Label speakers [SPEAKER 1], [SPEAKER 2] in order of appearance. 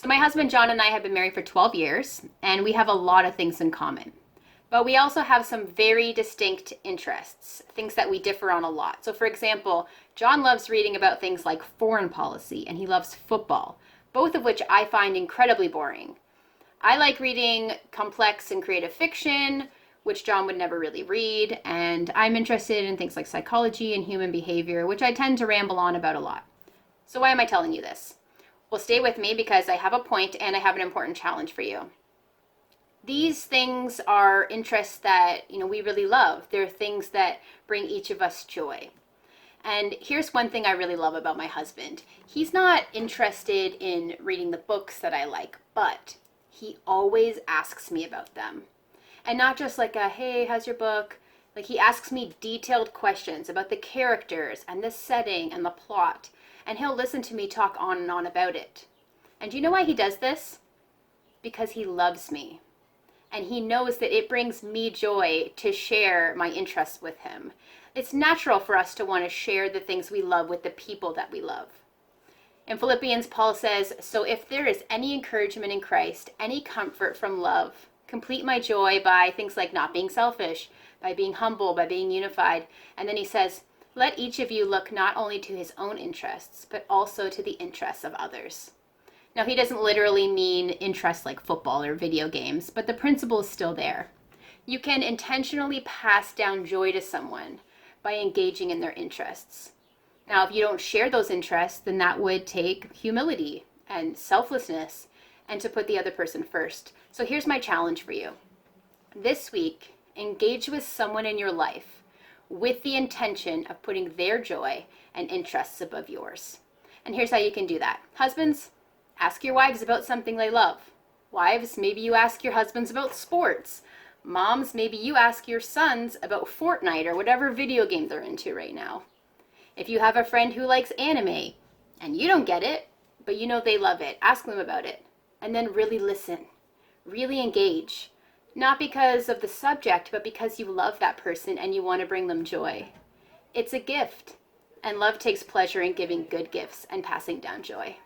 [SPEAKER 1] So, my husband John and I have been married for 12 years, and we have a lot of things in common. But we also have some very distinct interests, things that we differ on a lot. So, for example, John loves reading about things like foreign policy, and he loves football, both of which I find incredibly boring. I like reading complex and creative fiction, which John would never really read, and I'm interested in things like psychology and human behavior, which I tend to ramble on about a lot. So, why am I telling you this? Well, stay with me because I have a point and I have an important challenge for you. These things are interests that, we really love. They're things that bring each of us joy. And here's one thing I really love about my husband. He's not interested in reading the books that I like, but he always asks me about them. And not just like a, hey, how's your book? Like he asks me detailed questions about the characters and the setting and the plot. And he'll listen to me talk on and on about it. And do you know why he does this? Because he loves me. And he knows that it brings me joy to share my interests with him. It's natural for us to want to share the things we love with the people that we love. In Philippians, Paul says, "So if there is any encouragement in Christ, any comfort from love, complete my joy by things like not being selfish, by being humble, by being unified." And then he says, "Let each of you look not only to his own interests, but also to the interests of others." Now, he doesn't literally mean interests like football or video games, but the principle is still there. You can intentionally pass down joy to someone by engaging in their interests. Now, if you don't share those interests, then that would take humility and selflessness and to put the other person first. So here's my challenge for you. This week, engage with someone in your life with the intention of putting their joy and interests above yours. And here's how you can do that. Husbands, ask your wives about something they love. Wives, maybe you ask your husbands about sports. Moms, maybe you ask your sons about Fortnite or whatever video game they're into right now. If you have a friend who likes anime and you don't get it, but you know they love it, ask them about it. And then really listen, really engage. Not because of the subject, but because you love that person and you want to bring them joy. It's a gift, and love takes pleasure in giving good gifts and passing down joy.